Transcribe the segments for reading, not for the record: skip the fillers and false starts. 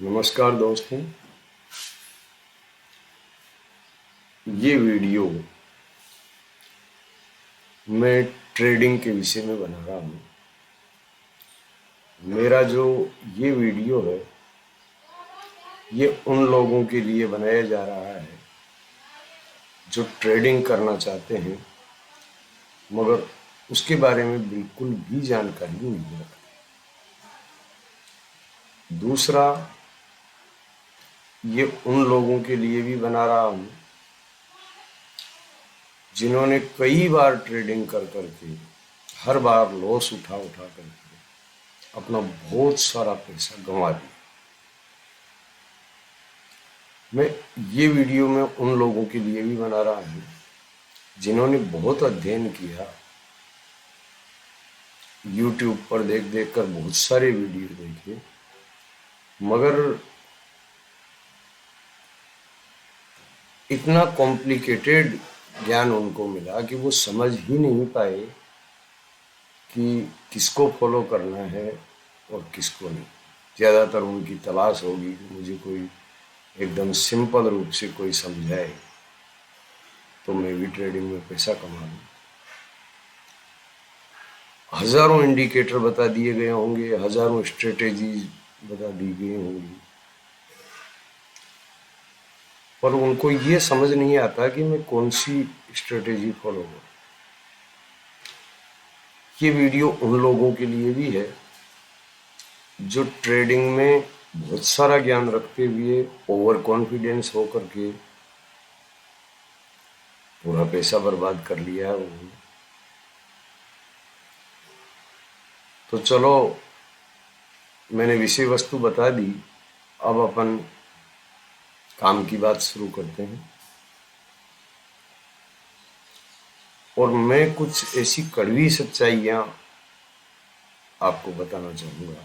नमस्कार दोस्तों, ये वीडियो मैं ट्रेडिंग के विषय में बना रहा हूँ। मेरा जो ये वीडियो है ये उन लोगों के लिए बनाया जा रहा है जो ट्रेडिंग करना चाहते हैं मगर उसके बारे में बिल्कुल भी जानकारी नहीं रखते। दूसरा, ये उन लोगों के लिए भी बना रहा हूँ जिन्होंने कई बार ट्रेडिंग कर करके हर बार लॉस उठा करके अपना बहुत सारा पैसा गंवा दिया। मैं ये वीडियो में उन लोगों के लिए भी बना रहा हूँ जिन्होंने बहुत अध्ययन किया, YouTube पर देख कर बहुत सारे वीडियो देखे, मगर इतना कॉम्प्लिकेटेड ज्ञान उनको मिला कि वो समझ ही नहीं पाए कि किसको फॉलो करना है और किसको नहीं। ज़्यादातर उनकी तलाश होगी कि मुझे कोई एकदम सिंपल रूप से कोई समझाए तो मैं भी ट्रेडिंग में पैसा कमा लूँ। हजारों इंडिकेटर बता दिए गए होंगे, हजारों स्ट्रेटेजीज बता दी गई होंगी, पर उनको ये समझ नहीं आता कि मैं कौन सी स्ट्रेटेजी फॉलो करूँ। ये वीडियो उन लोगों के लिए भी है जो ट्रेडिंग में बहुत सारा ज्ञान रखते हुए ओवर कॉन्फिडेंस होकर के पूरा पैसा बर्बाद कर लिया है उन्होंने। तो चलो, मैंने विषय वस्तु बता दी, अब अपन काम की बात शुरू करते हैं। और मैं कुछ ऐसी कड़वी सच्चाइयां आपको बताना चाहूँगा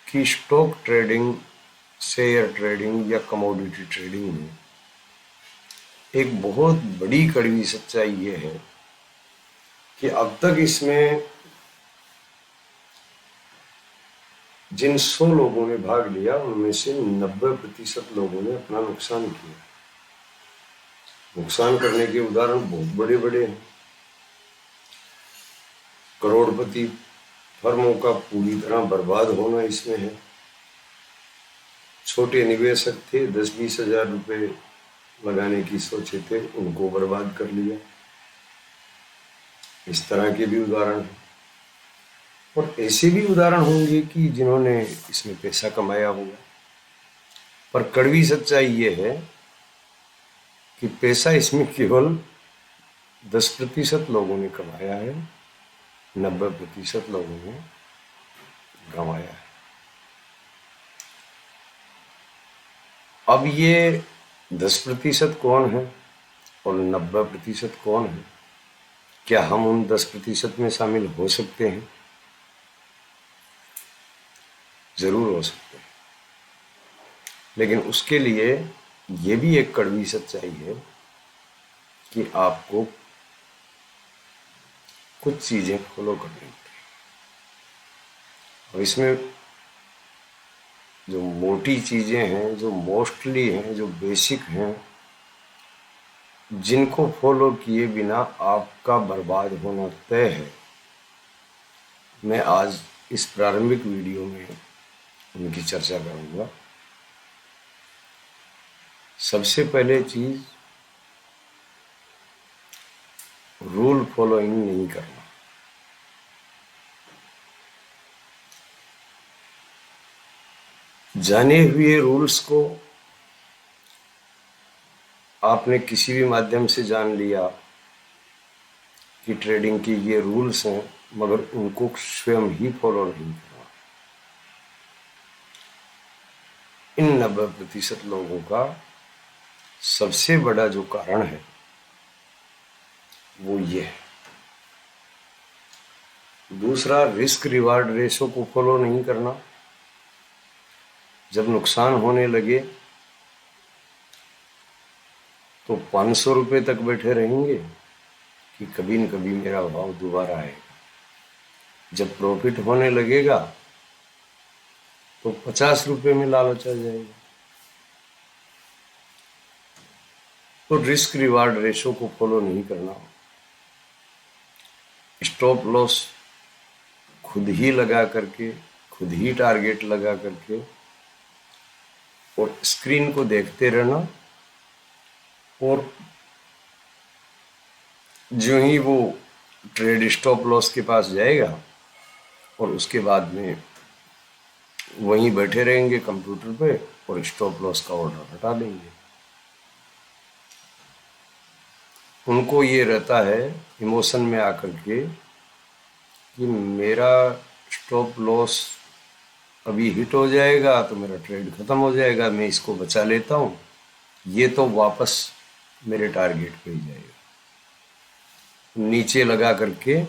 कि स्टॉक ट्रेडिंग, शेयर ट्रेडिंग या कमोडिटी ट्रेडिंग में एक बहुत बड़ी कड़वी सच्चाई ये है कि अब तक इसमें जिन 100 लोगों ने भाग लिया उनमें से 90% लोगों ने अपना नुकसान किया। नुकसान करने के उदाहरण बहुत बड़े बड़े हैं। करोड़पति फर्मों का पूरी तरह बर्बाद होना इसमें है। छोटे निवेशक थे, 10-20 हजार रुपए लगाने की सोचे थे, उनको बर्बाद कर लिया। इस तरह के भी उदाहरण हैं और ऐसे भी उदाहरण होंगे कि जिन्होंने इसमें पैसा कमाया होगा। पर कड़वी सच्चाई ये है कि पैसा इसमें केवल 10% लोगों ने कमाया है, 90% लोगों ने गंवाया है। अब ये 10% कौन है और 90% कौन है? क्या हम उन 10% में शामिल हो सकते हैं? जरूर हो सकते हैं, लेकिन उसके लिए ये भी एक कड़वी सच्चाई है कि आपको कुछ चीजें फॉलो करनी पड़ेगी। और इसमें जो मोटी चीजें हैं, जो मोस्टली हैं, जो बेसिक हैं, जिनको फॉलो किए बिना आपका बर्बाद होना तय है, मैं आज इस प्रारंभिक वीडियो में उनकी चर्चा करूंगा। सबसे पहले चीज, रूल फॉलोइंग नहीं करना। जाने हुए रूल्स को आपने किसी भी माध्यम से जान लिया कि ट्रेडिंग के ये रूल्स हैं, मगर उनको स्वयं ही फॉलो नहीं करना। इन 90% लोगों का सबसे बड़ा जो कारण है वो ये है। दूसरा, रिस्क रिवार्ड रेशो को फॉलो नहीं करना। जब नुकसान होने लगे तो 500 रुपये तक बैठे रहेंगे कि कभी न कभी मेरा भाव दोबारा आएगा। जब प्रॉफिट होने लगेगा तो 50 रुपए में लालच आ जाएगा। तो रिस्क रिवार्ड रेशो को फॉलो नहीं करना, स्टॉप लॉस खुद ही लगा करके, खुद ही टारगेट लगा करके और स्क्रीन को देखते रहना, और जो ही वो ट्रेड स्टॉप लॉस के पास जाएगा और उसके बाद में वहीं बैठे रहेंगे कंप्यूटर पे और स्टॉप लॉस का ऑर्डर हटा देंगे। उनको ये रहता है इमोशन में आकर के कि मेरा स्टॉप लॉस अभी हिट हो जाएगा तो मेरा ट्रेड खत्म हो जाएगा, मैं इसको बचा लेता हूँ, ये तो वापस मेरे टारगेट पे ही जाएगा। नीचे लगा करके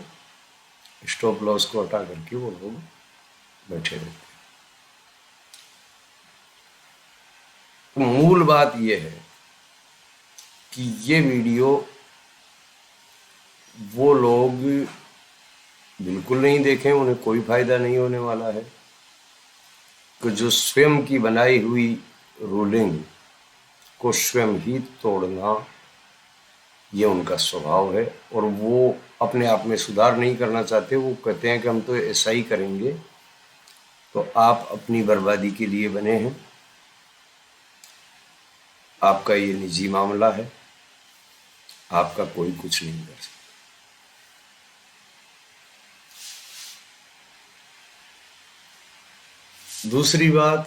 स्टॉप लॉस को हटा करके वो लोग बैठे रहते हैं। तो मूल बात ये है कि ये वीडियो वो लोग बिल्कुल नहीं देखें, उन्हें कोई फायदा नहीं होने वाला है। कि जो स्वयं की बनाई हुई रूलिंग को स्वयं ही तोड़ना, ये उनका स्वभाव है, और वो अपने आप में सुधार नहीं करना चाहते। वो कहते हैं कि हम तो ऐसा ही करेंगे। तो आप अपनी बर्बादी के लिए बने हैं, आपका ये निजी मामला है, आपका कोई कुछ नहीं कर सकता। दूसरी बात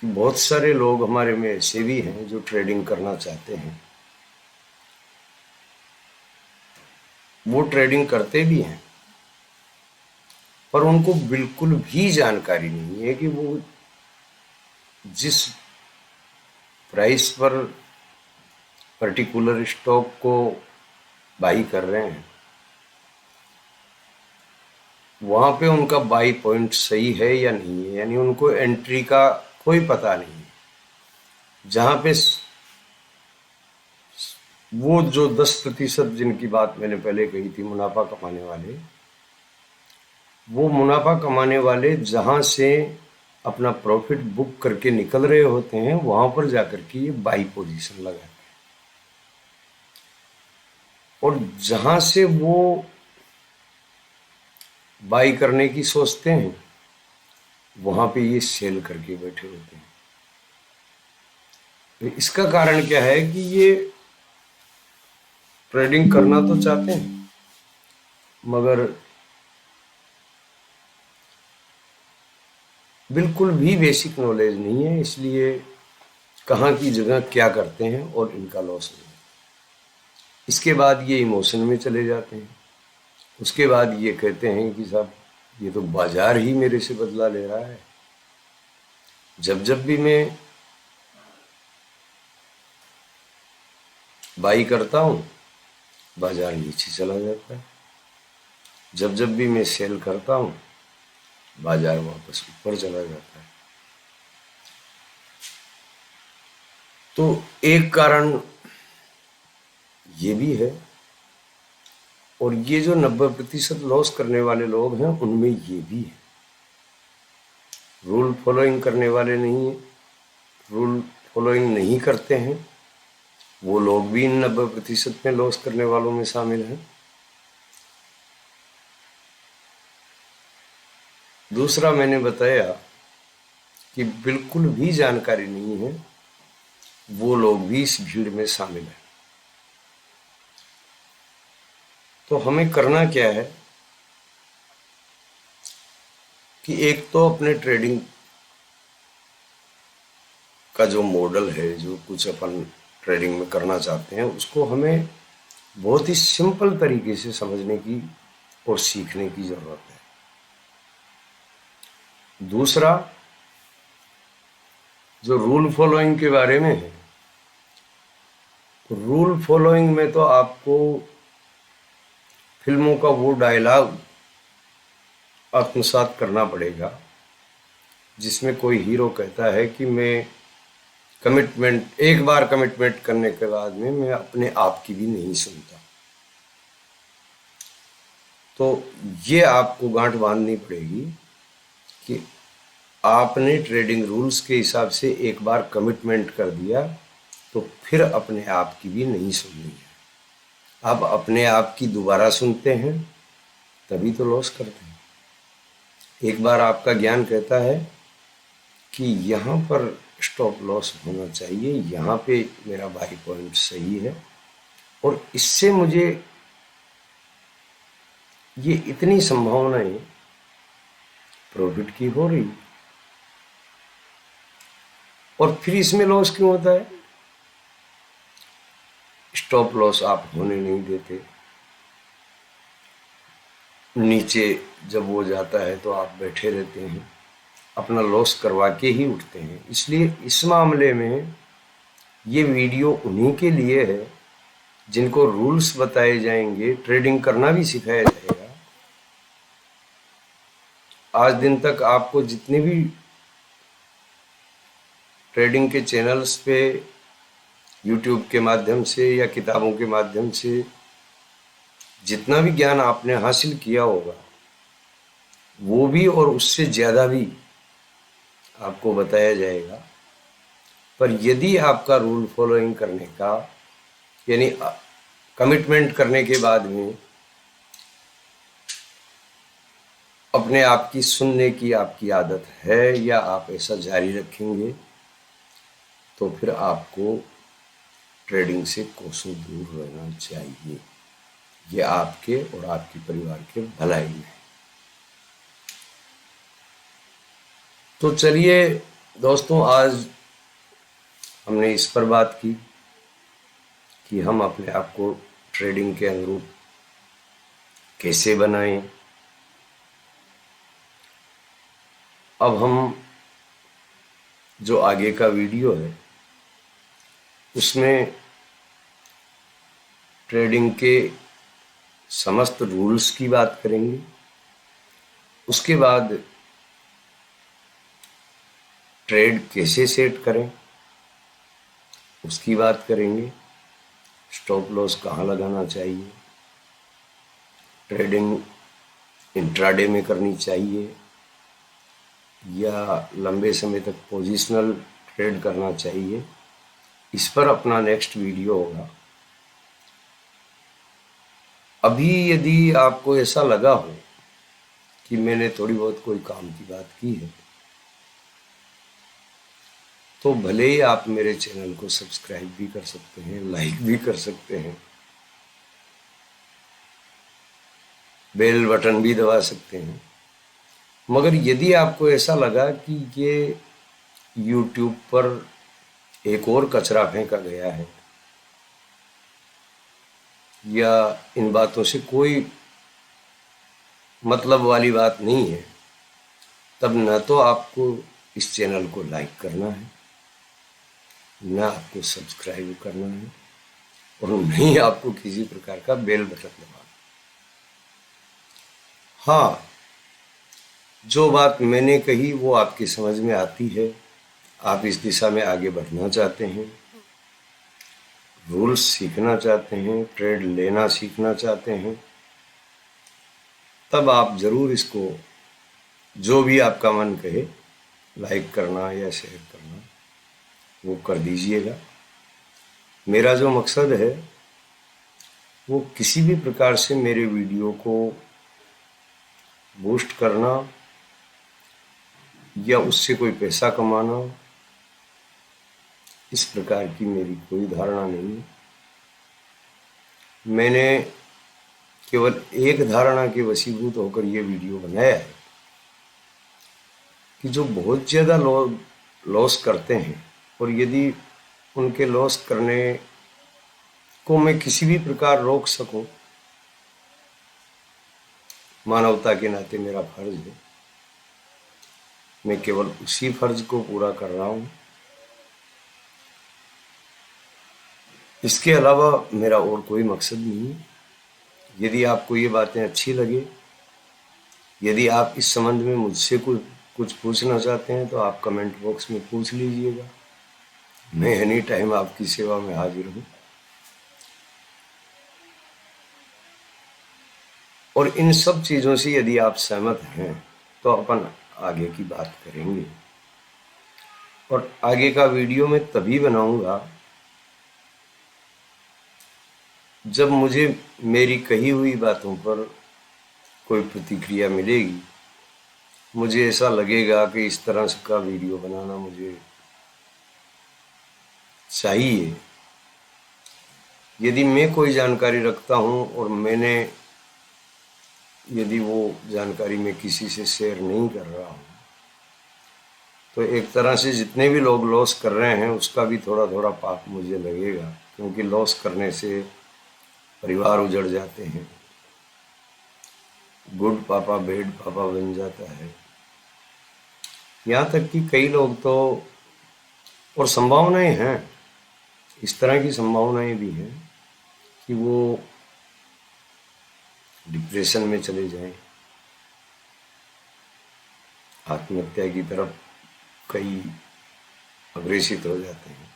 कि बहुत सारे लोग हमारे में ऐसे भी हैं जो ट्रेडिंग करना चाहते हैं, वो ट्रेडिंग करते भी हैं, पर उनको बिल्कुल भी जानकारी नहीं है कि वो जिस प्राइस पर पर्टिकुलर स्टॉक को बाई कर रहे हैं वहाँ पे उनका बाई पॉइंट सही है या नहीं है, यानी उनको एंट्री का कोई पता नहीं है। जहाँ पे वो जो 10% जिनकी बात मैंने पहले कही थी, मुनाफा कमाने वाले, वो मुनाफा कमाने वाले जहाँ से अपना प्रॉफिट बुक करके निकल रहे होते हैं वहाँ पर जाकर के ये बाई पोजीशन लगाते हैं, और जहाँ से वो बाई करने की सोचते हैं वहाँ पे ये सेल करके बैठे होते हैं। तो इसका कारण क्या है कि ये ट्रेडिंग करना तो चाहते हैं मगर बिल्कुल भी बेसिक नॉलेज नहीं है, इसलिए कहाँ की जगह क्या करते हैं और इनका लॉस नहीं है। इसके बाद ये इमोशन में चले जाते हैं। उसके बाद ये कहते हैं कि साहब ये तो बाजार ही मेरे से बदला ले रहा है। जब जब भी मैं बाई करता हूँ बाजार नीचे चला जाता है, जब जब भी मैं सेल करता हूँ बाजार वापस ऊपर चला जाता है। तो एक कारण ये भी है, और ये जो 90% लॉस करने वाले लोग हैं उनमें ये भी है। रूल फॉलोइंग करने वाले नहीं है, रूल फॉलोइंग नहीं करते हैं वो लोग भी इन 90% में लॉस करने वालों में शामिल हैं। दूसरा मैंने बताया कि बिल्कुल भी जानकारी नहीं है वो लोग भी इस भीड़ में शामिल हैं। तो हमें करना क्या है कि एक तो अपने ट्रेडिंग का जो मॉडल है, जो कुछ अपन ट्रेडिंग में करना चाहते हैं, उसको हमें बहुत ही सिंपल तरीके से समझने की और सीखने की जरूरत है। दूसरा जो रूल फॉलोइंग के बारे में है, तो रूल फॉलोइंग में तो आपको फिल्मों का वो डायलॉग आत्मसात करना पड़ेगा जिसमें कोई हीरो कहता है कि मैं कमिटमेंट, एक बार कमिटमेंट करने के बाद में मैं अपने आप की भी नहीं सुनता। तो ये आपको गांठ बांधनी पड़ेगी कि आपने ट्रेडिंग रूल्स के हिसाब से एक बार कमिटमेंट कर दिया तो फिर अपने आप की भी नहीं सुननी है। आप अपने आप की दोबारा सुनते हैं तभी तो लॉस करते हैं। एक बार आपका ज्ञान कहता है कि यहाँ पर स्टॉप लॉस होना चाहिए, यहाँ पे मेरा बाई पॉइंट सही है और इससे मुझे ये इतनी संभावनाएं प्रॉफिट की हो रही, और फिर इसमें लॉस क्यों होता है? स्टॉप लॉस आप होने नहीं देते। नीचे जब वो जाता है तो आप बैठे रहते हैं, अपना लॉस करवा के ही उठते हैं। इसलिए इस मामले में ये वीडियो उन्हीं के लिए है जिनको रूल्स बताए जाएंगे, ट्रेडिंग करना भी सिखाया जाएगा। आज दिन तक आपको जितने भी ट्रेडिंग के चैनल्स पे यूट्यूब के माध्यम से या किताबों के माध्यम से जितना भी ज्ञान आपने हासिल किया होगा वो भी और उससे ज़्यादा भी आपको बताया जाएगा। पर यदि आपका रूल फॉलोइंग करने का, यानी कमिटमेंट करने के बाद में अपने आप की सुनने की आपकी आदत है या आप ऐसा जारी रखेंगे, तो फिर आपको ट्रेडिंग से कोसों दूर रहना चाहिए। ये आपके और आपके परिवार के भलाई में। तो चलिए दोस्तों, आज हमने इस पर बात की कि हम अपने आप को ट्रेडिंग के अनुरूप कैसे बनाएं। अब हम जो आगे का वीडियो है उसमें ट्रेडिंग के समस्त रूल्स की बात करेंगे। उसके बाद ट्रेड कैसे सेट करें उसकी बात करेंगे। स्टॉप लॉस कहाँ लगाना चाहिए, ट्रेडिंग इंट्राडे में करनी चाहिए या लंबे समय तक पोजिशनल ट्रेड करना चाहिए, इस पर अपना नेक्स्ट वीडियो होगा। अभी यदि आपको ऐसा लगा हो कि मैंने थोड़ी बहुत कोई काम की बात की है तो भले ही आप मेरे चैनल को सब्सक्राइब भी कर सकते हैं, लाइक भी कर सकते हैं, बेल बटन भी दबा सकते हैं। मगर यदि आपको ऐसा लगा कि ये YouTube पर एक और कचरा फेंका गया है या इन बातों से कोई मतलब वाली बात नहीं है, तब न तो आपको इस चैनल को लाइक करना है, न आपको सब्सक्राइब करना है और न ही आपको किसी प्रकार का बेल बटन दबाना। हाँ, जो बात मैंने कही वो आपकी समझ में आती है, आप इस दिशा में आगे बढ़ना चाहते हैं, रूल्स सीखना चाहते हैं, ट्रेड लेना सीखना चाहते हैं, तब आप ज़रूर इसको जो भी आपका मन कहे लाइक करना या शेयर करना वो कर दीजिएगा। मेरा जो मकसद है वो किसी भी प्रकार से मेरे वीडियो को बूस्ट करना या उससे कोई पैसा कमाना, इस प्रकार की मेरी कोई धारणा नहीं है। मैंने केवल एक धारणा के वशीभूत होकर ये वीडियो बनाया है कि जो बहुत ज़्यादा लॉस करते हैं और यदि उनके लॉस करने को मैं किसी भी प्रकार रोक सकूं, मानवता के नाते मेरा फर्ज है, मैं केवल उसी फर्ज को पूरा कर रहा हूं। इसके अलावा मेरा और कोई मकसद नहीं है। यदि आपको ये बातें अच्छी लगे, यदि आप इस संबंध में मुझसे कुछ पूछना चाहते हैं तो आप कमेंट बॉक्स में पूछ लीजिएगा। मैं एनी टाइम आपकी सेवा में हाजिर हूँ। और इन सब चीज़ों से यदि आप सहमत हैं तो अपन आगे की बात करेंगे। और आगे का वीडियो मैं तभी बनाऊंगा जब मुझे मेरी कही हुई बातों पर कोई प्रतिक्रिया मिलेगी। मुझे ऐसा लगेगा कि इस तरह से का वीडियो बनाना मुझे चाहिए। यदि मैं कोई जानकारी रखता हूँ और मैंने यदि वो जानकारी मैं किसी से शेयर नहीं कर रहा हूँ तो एक तरह से जितने भी लोग लॉस कर रहे हैं उसका भी थोड़ा थोड़ा पाप मुझे लगेगा, क्योंकि लॉस करने से परिवार उजड़ जाते हैं, गुड पापा बैड पापा बन जाता है। यहाँ तक कि कई लोग तो, और संभावनाएं हैं, इस तरह की संभावनाएं भी हैं कि वो डिप्रेशन में चले जाएं, आत्महत्या की तरफ कई अग्रेसित हो जाते हैं।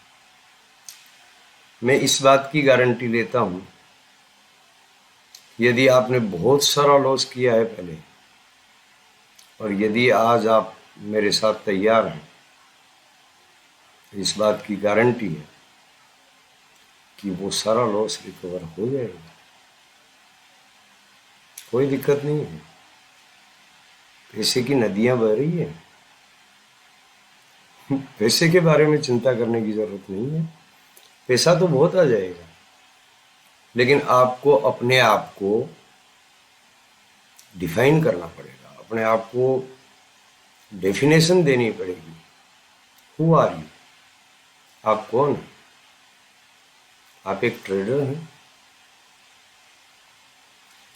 मैं इस बात की गारंटी लेता हूँ, यदि आपने बहुत सारा लॉस किया है पहले और यदि आज आप मेरे साथ तैयार हैं, इस बात की गारंटी है कि वो सारा लॉस रिकवर हो जाएगा, कोई दिक्कत नहीं है। पैसे की नदियां बह रही है, पैसे के बारे में चिंता करने की जरूरत नहीं है। पैसा तो बहुत आ जाएगा, लेकिन आपको अपने आप को डिफाइन करना पड़ेगा, अपने आप को डेफिनेशन देनी पड़ेगी। Who are you? आप कौन हैं? आप एक ट्रेडर हैं।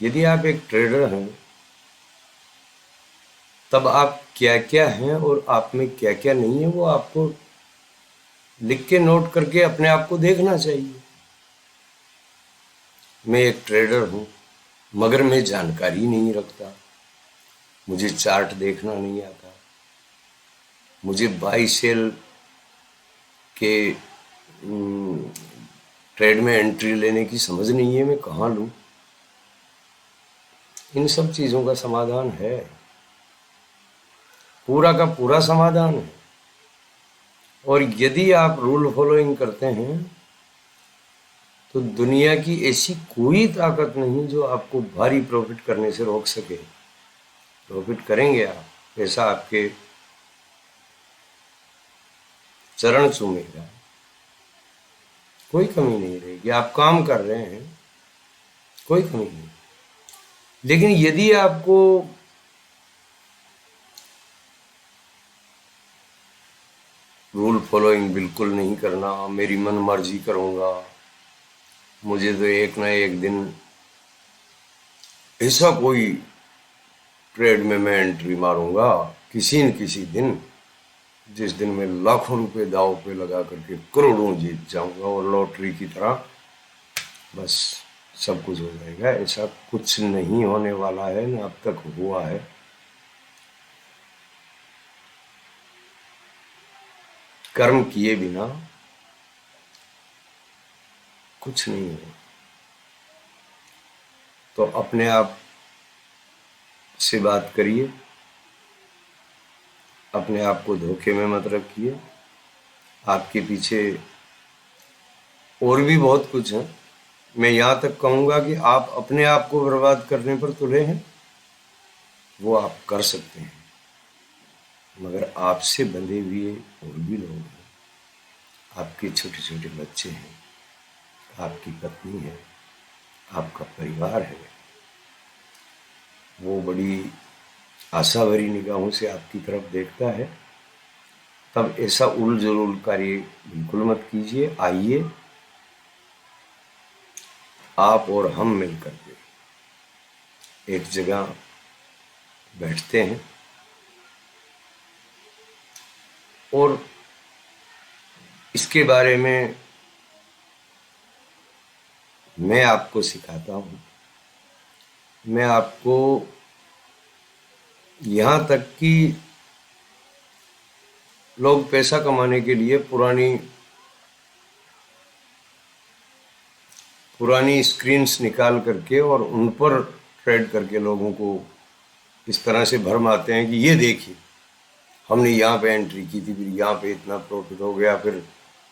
यदि आप एक ट्रेडर हैं तब आप क्या क्या हैं और आप में क्या क्या नहीं है वो आपको लिख के नोट करके अपने आप को देखना चाहिए। मैं एक ट्रेडर हूँ मगर मैं जानकारी नहीं रखता, मुझे चार्ट देखना नहीं आता, मुझे बाई सेल के ट्रेड में एंट्री लेने की समझ नहीं है, मैं कहाँ लूँ। इन सब चीज़ों का समाधान है, पूरा का पूरा समाधान है। और यदि आप रूल फॉलोइंग करते हैं तो दुनिया की ऐसी कोई ताकत नहीं जो आपको भारी प्रॉफिट करने से रोक सके। प्रॉफिट करेंगे आप, पैसा आपके चरण चूमेगा, कोई कमी नहीं रहेगी। आप काम कर रहे हैं, कोई कमी नहीं। लेकिन यदि आपको रूल फॉलोइंग बिल्कुल नहीं करना, मेरी मन मर्जी करूँगा, मुझे तो एक ना एक दिन ऐसा कोई ट्रेड में मैं एंट्री मारूंगा किसी न किसी दिन, जिस दिन मैं लाखों रुपए दांव पे लगा करके करोड़ों जीत जाऊंगा और लॉटरी की तरह बस सब कुछ हो जाएगा। ऐसा कुछ नहीं होने वाला है, न अब तक हुआ है। कर्म किए बिना कुछ नहीं है। तो अपने आप से बात करिए, अपने आप को धोखे में मत रखिए। आपके पीछे और भी बहुत कुछ है। मैं यहाँ तक कहूँगा कि आप अपने आप को बर्बाद करने पर तुले हैं, वो आप कर सकते हैं, मगर आपसे बंधे हुए और भी लोग हैं। आपके छोटे छोटे बच्चे हैं, आपकी पत्नी है, आपका परिवार है, वो बड़ी आशा भरी निगाहों से आपकी तरफ देखता है। तब ऐसा उल जलूल कार्य बिल्कुल मत कीजिए। आइए आप और हम मिलकर के एक जगह बैठते हैं और इसके बारे में मैं आपको सिखाता हूँ। मैं आपको यहाँ तक कि लोग पैसा कमाने के लिए पुरानी स्क्रीन्स निकाल करके और उन पर ट्रेड करके लोगों को इस तरह से भरमाते हैं कि ये देखिए हमने यहाँ पे एंट्री की थी, फिर यहाँ पे इतना प्रॉफिट हो गया, फिर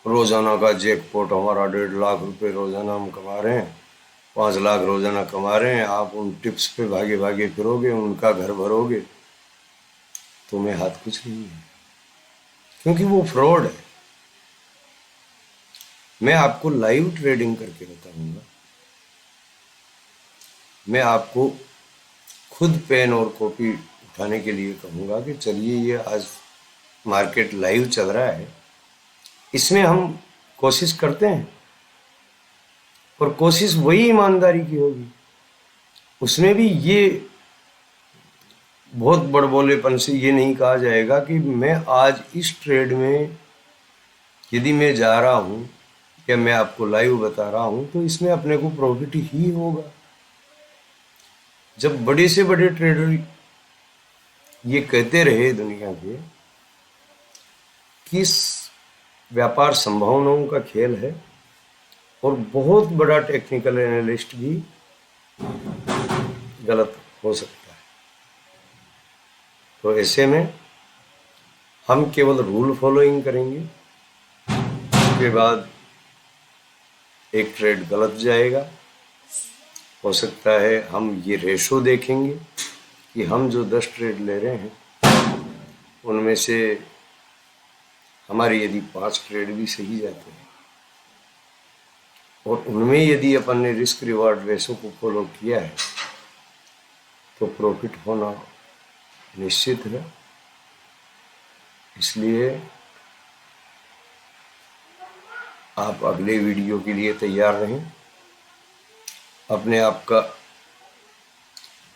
रोज़ाना का जैकपॉट हमारा 1.5 लाख रुपए रोज़ाना हम कमा रहे हैं, 5 लाख रोज़ाना कमा रहे हैं। आप उन टिप्स पे भागे भागे फिरोगे, उनका घर भरोगे, तुम्हें हाथ कुछ नहीं है, क्योंकि वो फ्रॉड है। मैं आपको लाइव ट्रेडिंग करके बताऊंगा। मैं आपको खुद पेन और कॉपी उठाने के लिए कहूँगा कि चलिए ये आज मार्केट लाइव चल रहा है, इसमें हम कोशिश करते हैं, और कोशिश वही ईमानदारी की होगी। उसमें भी ये बहुत बड़बोलेपन से ये नहीं कहा जाएगा कि मैं आज इस ट्रेड में यदि मैं जा रहा हूँ या मैं आपको लाइव बता रहा हूँ तो इसमें अपने को प्रॉफिट ही होगा। जब बड़े से बड़े ट्रेडर ये कहते रहे दुनिया के कि इस व्यापार संभावनाओं का खेल है, और बहुत बड़ा टेक्निकल एनालिस्ट भी गलत हो सकता है, तो ऐसे में हम केवल रूल फॉलोइंग करेंगे, उसके बाद एक ट्रेड गलत जाएगा। हो सकता है हम ये रेशो देखेंगे कि हम जो 10 ट्रेड ले रहे हैं उनमें से हमारे यदि 5 ट्रेड भी सही जाते हैं, और उनमें यदि अपन ने रिस्क रिवार्ड रेशो को फॉलो किया है, तो प्रॉफिट होना निश्चित है। इसलिए आप अगले वीडियो के लिए तैयार रहें। अपने आप का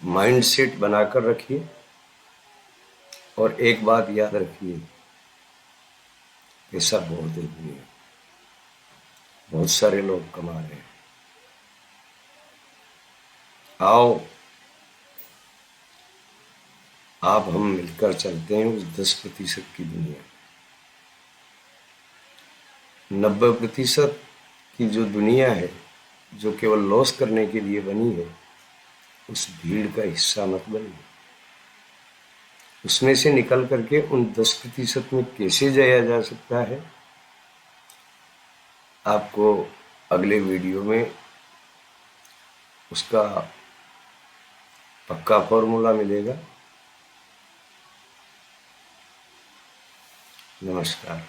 माइंड सेट बनाकर रखिए, और एक बात याद रखिए, पैसा बहुत है, बहुत सारे लोग कमा रहे हैं। आओ आप हम मिलकर चलते हैं उस 10% की दुनिया। 90% की जो दुनिया है, जो केवल लॉस करने के लिए बनी है, उस भीड़ का हिस्सा मत बनिए। उसमें से निकल करके उन 10% में कैसे जाया जा सकता है, आपको अगले वीडियो में उसका पक्का फॉर्मूला मिलेगा। नमस्कार।